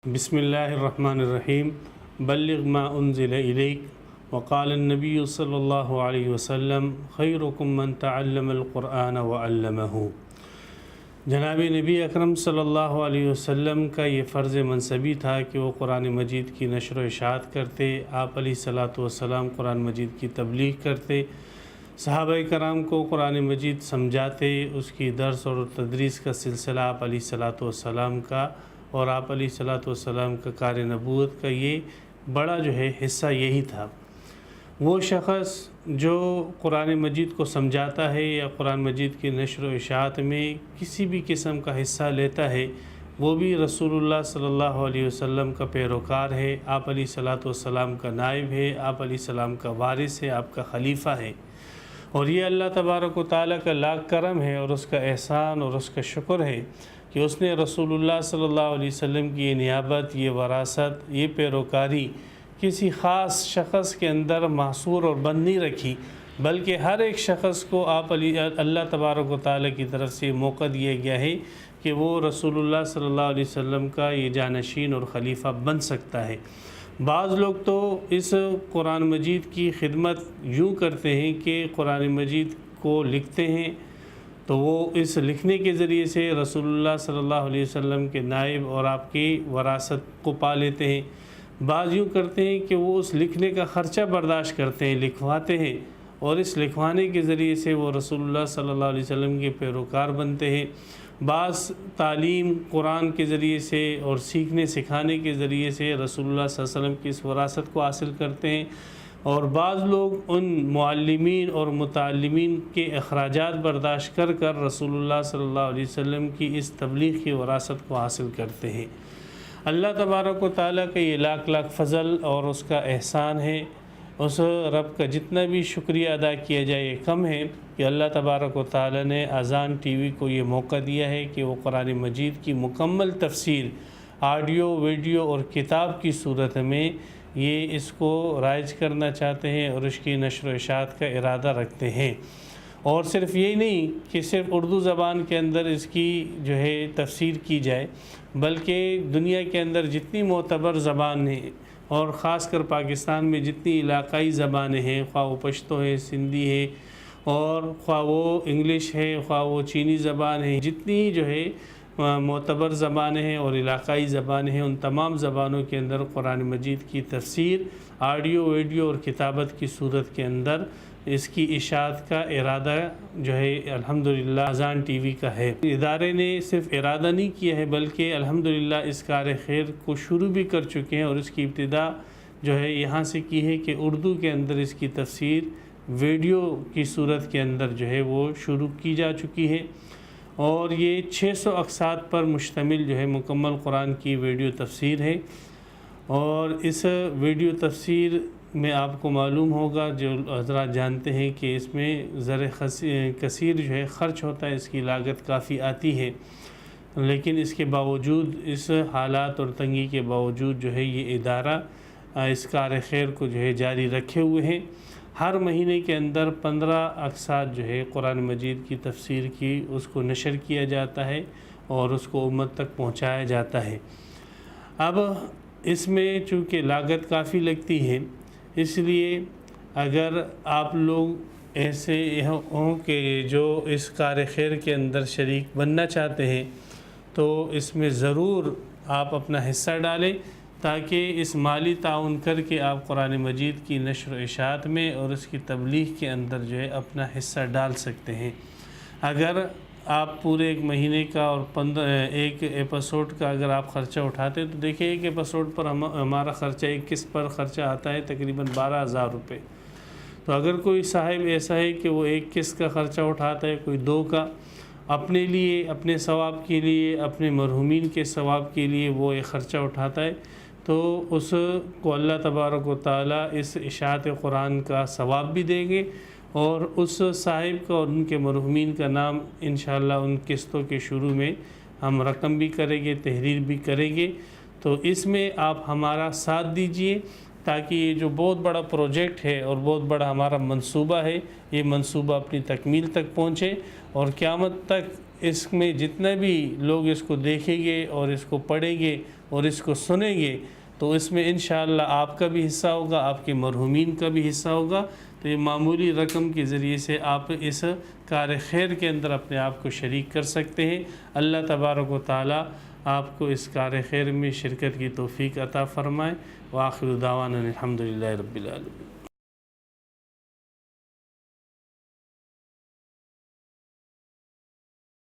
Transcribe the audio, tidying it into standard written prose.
بسم اللہ الرحمن الرحیم بلغ ما انزل الیک وقال النبی صلی اللہ علیہ وسلم خیرکم من تعلم القرآن وعلمہ۔ جناب نبی اکرم صلی اللہ علیہ وسلم کا یہ فرض منصبی تھا کہ وہ قرآن مجید کی نشر و اشاعت کرتے۔ آپ علیہ الصلاۃ والسلام قرآن مجید کی تبلیغ کرتے، صحابہ کرام کو قرآن مجید سمجھاتے، اس کی درس اور تدریس کا سلسلہ آپ علیہ الصلاۃ والسلام کا اور آپ علیہ الصلاۃ والسلام کا کار نبوت کا یہ بڑا حصہ یہی تھا۔ وہ شخص جو قرآن مجید کو سمجھاتا ہے یا قرآن مجید کی نشر و اشاعت میں کسی بھی قسم کا حصہ لیتا ہے، وہ بھی رسول اللہ صلی اللہ علیہ وسلم کا پیروکار ہے، آپ علیہ الصلاۃ والسلام کا نائب ہے، آپ علیہ السلام کا وارث ہے، آپ کا خلیفہ ہے۔ اور یہ اللہ تبارک و تعالیٰ کا لاکھ کرم ہے اور اس کا احسان اور اس کا شکر ہے کہ اس نے رسول اللہ صلی اللہ علیہ وسلم کی یہ نیابت، یہ وراثت، یہ پیروکاری کسی خاص شخص کے اندر محصور اور بند نہیں رکھی، بلکہ ہر ایک شخص کو اللہ تبارک و تعالیٰ کی طرف سے موقع دیا گیا ہے کہ وہ رسول اللہ صلی اللہ علیہ وسلم کا یہ جانشین اور خلیفہ بن سکتا ہے۔ بعض لوگ تو اس قرآن مجید کی خدمت یوں کرتے ہیں کہ قرآن مجید کو لکھتے ہیں تو وہ اس لکھنے کے ذریعے سے رسول اللہ صلی اللہ علیہ وسلم کے نائب اور آپ کی وراثت کو پا لیتے ہیں۔ بعض یوں کرتے ہیں کہ وہ اس لکھنے کا خرچہ برداشت کرتے ہیں، لکھواتے ہیں، اور اس لکھوانے کے ذریعے سے وہ رسول اللہ صلی اللہ علیہ وسلم کے پیروکار بنتے ہیں۔ بعض تعلیم قرآن کے ذریعے سے اور سیکھنے سکھانے کے ذریعے سے رسول اللہ صلی اللہ علیہ وسلم کی اس وراثت کو حاصل کرتے ہیں، اور بعض لوگ ان معلمین اور متعلمین کے اخراجات برداشت کر کر رسول اللہ صلی اللہ علیہ وسلم کی اس تبلیغ کی وراثت کو حاصل کرتے ہیں۔ اللہ تبارک و تعالیٰ کا یہ لاکھ لاکھ فضل اور اس کا احسان ہے۔ اس رب کا جتنا بھی شکریہ ادا کیا جائے یہ کم ہے کہ اللہ تبارک و تعالیٰ نے اذان ٹی وی کو یہ موقع دیا ہے کہ وہ قرآن مجید کی مکمل تفسیر آڈیو، ویڈیو اور کتاب کی صورت میں یہ اس کو رائج کرنا چاہتے ہیں اور اس کی نشر و اشاعت کا ارادہ رکھتے ہیں۔ اور صرف یہی نہیں کہ صرف اردو زبان کے اندر اس کی تفسیر کی جائے، بلکہ دنیا کے اندر جتنی معتبر زبان ہیں اور خاص کر پاکستان میں جتنی علاقائی زبانیں ہیں، خواہ وہ پشتو ہے، سندھی ہے، اور خواہ وہ انگلش ہے، خواہ وہ چینی زبان ہے، جتنی معتبر زبانیں ہیں اور علاقائی زبانیں ہیں، ان تمام زبانوں کے اندر قرآن مجید کی تفسیر آڈیو، ویڈیو اور کتابت کی صورت کے اندر اس کی اشاعت کا ارادہ الحمدللہ اذان ٹی وی کا ہے۔ ادارے نے صرف ارادہ نہیں کیا ہے بلکہ الحمدللہ اس کار خیر کو شروع بھی کر چکے ہیں، اور اس کی ابتدا یہاں سے کی ہے کہ اردو کے اندر اس کی تفسیر ویڈیو کی صورت کے اندر وہ شروع کی جا چکی ہے، اور یہ 600 اقساط پر مشتمل مکمل قرآن کی ویڈیو تفسیر ہے۔ اور اس ویڈیو تفسیر میں آپ کو معلوم ہوگا، جو حضرات جانتے ہیں کہ اس میں زر کثیر خرچ ہوتا ہے، اس کی لاگت کافی آتی ہے، لیکن اس کے باوجود، اس حالات اور تنگی کے باوجود یہ ادارہ اس کار خیر کو جاری رکھے ہوئے ہیں۔ ہر مہینے کے اندر 15 اقساط قرآن مجید کی تفسیر کی اس کو نشر کیا جاتا ہے اور اس کو امت تک پہنچایا جاتا ہے۔ اب اس میں چونکہ لاگت کافی لگتی ہے، اس لیے اگر آپ لوگ ایسے ہوں کہ جو اس کار خیر کے اندر شریک بننا چاہتے ہیں تو اس میں ضرور آپ اپنا حصہ ڈالیں، تاکہ اس مالی تعاون کر کے آپ قرآن مجید کی نشر و اشاعت میں اور اس کی تبلیغ کے اندر اپنا حصہ ڈال سکتے ہیں۔ اگر آپ پورے ایک مہینے کا اور ایک ایپیسوڈ کا اگر آپ خرچہ اٹھاتے ہیں تو دیکھیں ایک ایپیسوڈ پر ہمارا خرچہ، ایک قسط پر خرچہ آتا ہے تقریباً 12,000 روپے۔ تو اگر کوئی صاحب ایسا ہے کہ وہ ایک قسط کا خرچہ اٹھاتا ہے، کوئی 2 کا، اپنے لیے، اپنے ثواب کے لیے، اپنے مرحومین کے ثواب کے لیے وہ ایک خرچہ اٹھاتا ہے، تو اس کو اللہ تبارک و تعالیٰ اس اشاعت قرآن کا ثواب بھی دیں گے، اور اس صاحب کا اور ان کے مرحومین کا نام انشاءاللہ ان قسطوں کے شروع میں ہم رقم بھی کریں گے، تحریر بھی کریں گے۔ تو اس میں آپ ہمارا ساتھ دیجئے تاکہ یہ جو بہت بڑا پروجیکٹ ہے اور بہت بڑا ہمارا منصوبہ ہے، یہ منصوبہ اپنی تکمیل تک پہنچے، اور قیامت تک اس میں جتنے بھی لوگ اس کو دیکھیں گے اور اس کو پڑھیں گے اور اس کو سنیں گے تو اس میں انشاءاللہ آپ کا بھی حصہ ہوگا، آپ کے مرحومین کا بھی حصہ ہوگا۔ تو یہ معمولی رقم کے ذریعے سے آپ اس کار خیر کے اندر اپنے آپ کو شریک کر سکتے ہیں۔ اللہ تبارک و تعالی آپ کو اس کار خیر میں شرکت کی توفیق عطا فرمائے۔ وآخر دعوانا الحمدللہ رب العالمین۔